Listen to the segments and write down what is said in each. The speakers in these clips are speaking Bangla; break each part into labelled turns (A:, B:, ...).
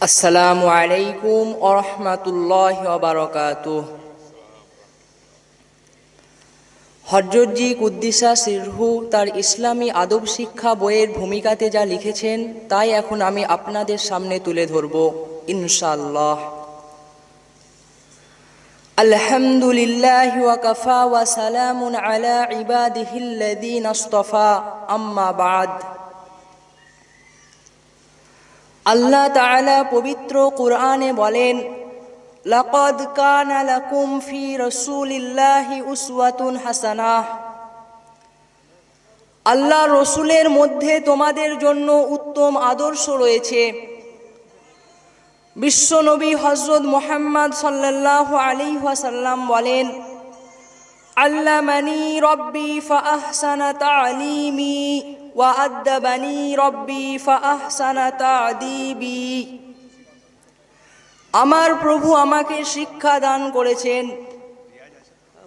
A: আসসালামু আলাইকুম ওয়া রাহমাতুল্লাহি ওয়া বারাকাতুহু। হযরত জি কুদ্দিসা সিরহু তার ইসলামী আদব শিক্ষা বইয়ের ভূমিকাতে যা লিখেছেন তাই এখন আমি আপনাদের সামনে তুলে ধরব ইনশাআল্লাহ। আলহামদুলিল্লাহি ওয়া কাফা ওয়া সালামুন আলা ইবাদিহিল্লাযীনা ইসতাফা, আম্মা বা'দ। আল্লাহ তাআলা পবিত্র কুরআনে বলেন, লাকাদ কানা লাকুম ফি রাসূলিল্লাহি উসওয়াতুন হাসানাহ। আল্লাহ রসুলের মধ্যে তোমাদের জন্য উত্তম আদর্শ রয়েছে। বিশ্বনবী হযরত মুহাম্মদ সাল্লাল্লাহু আলাইহি ওয়াসাল্লাম বলেন, আল্লামানি রব্বি ফাআহসানা তা'লিমি ওয়া আদ্দাবানি রব্বি ফাআহসানা তা'দীবি। আমার প্রভু আমাকে শিক্ষা দান করেছেন,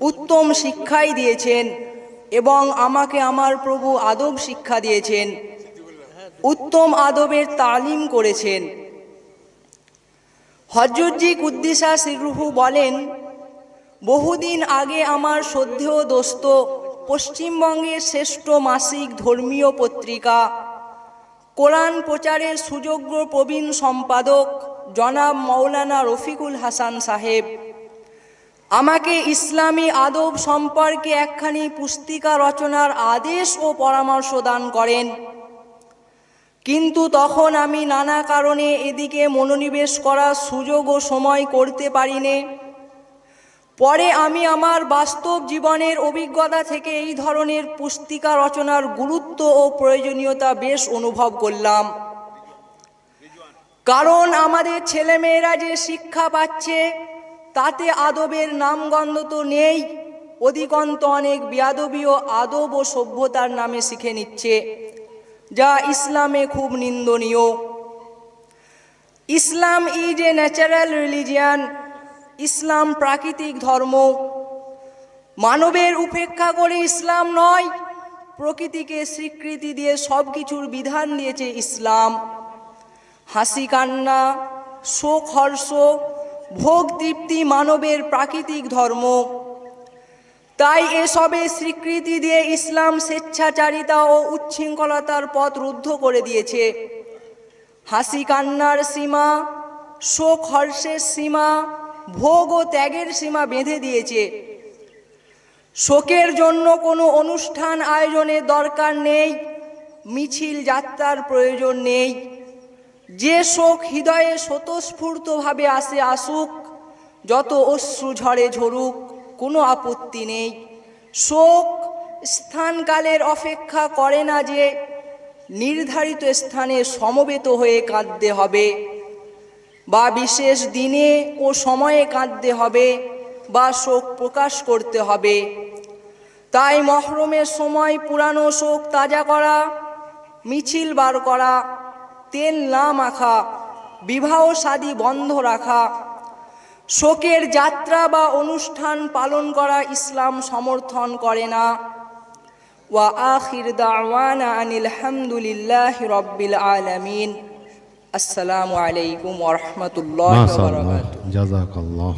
A: উত্তম শিক্ষাই দিয়েছেন, এবং আমাকে আমার প্রভু আদব শিক্ষা দিয়েছেন, উত্তম আদবের তালিম করেছেন। হযরত জি কুদ্দিসা সিরহু বলেন, বহুদিন আগে আমার শ্রদ্ধেয় দোস্ত পশ্চিমবঙ্গের শ্রেষ্ঠ মাসিক ধর্মীয় পত্রিকা কোরআন প্রচারের সুযোগ্য প্রবীণ সম্পাদক জনাব মাওলানা রফিকুল হাসান সাহেব আমাকে ইসলামী আদব সম্পর্কে একখানি পুস্তিকা রচনার আদেশ ও পরামর্শ দান করেন। কিন্তু তখন আমি নানা কারণে এদিকে মনোনিবেশ করার সুযোগ ও সময় করতে পারিনি। পরে আমি আমার বাস্তব জীবনের অভিজ্ঞতা থেকে এই ধরনের পুস্তিকা রচনার গুরুত্ব ও প্রয়োজনীয়তা বেশ অনুভব করলাম। কারণ আমাদের ছেলেমেয়েরা যে শিক্ষা পাচ্ছে তাতে আদবের নামগন্ধ তো নেই, অধিকন্ত অনেক বেয়াদবি ও আদব ও সভ্যতার নামে শিখে নিচ্ছে, যা ইসলামে খুব নিন্দনীয়। ইসলাম ইজ এ ন্যাচারাল রিলিজিয়ান। ইসলাম প্রাকৃতিক ধর্ম। মানবের উপেক্ষা করে ইসলাম নয়, প্রকৃতিকে স্বীকৃতি দিয়ে সব কিছুর বিধান দিয়েছে ইসলাম। হাসি কান্না, শোক হর্ষ, ভোগ তৃপ্তি মানবের প্রাকৃতিক ধর্ম। তাই এসবের স্বীকৃতি দিয়ে ইসলাম স্বেচ্ছাচারিতা ও উচ্ছৃঙ্খলতার পথ রুদ্ধ করে দিয়েছে। হাসি কান্নার সীমা, শোক হর্ষের সীমা, ভোগ ও ত্যাগের সীমা বেঁধে দিয়েছে। শোকের জন্য কোনো অনুষ্ঠান আয়োজনের দরকার নেই, মিছিল যাত্রার প্রয়োজন নেই। যে শোক হৃদয়ে স্বতঃস্ফূর্তভাবে আসে আসুক, যত অশ্রু ঝরে ঝরুক, কোনো আপত্তি নেই। শোক স্থানকালের অপেক্ষা করে না যে নির্ধারিত স্থানে সমবেত হয়ে কাঁদতে হবে, বা বিশেষ দিনে ও সময়ে কাঁদতে হবে, বা শোক প্রকাশ করতে হবে। তাই মহরমের সময় পুরানো শোক তাজা করা, মিছিল বার করা, তেল না মাখা, বিবাহ শাদী বন্ধ রাখা, শোকের যাত্রা বা অনুষ্ঠান পালন করা ইসলাম সমর্থন করে না। ওয়া আখির দাওয়ানা আনিল হামদুলিল্লাহি রাব্বিল আলামিন। আসসালামু আলাইকুম ওয়া রাহমাতুল্লাহি ওয়া বারাকাতুহু।
B: জাযাকাল্লাহ।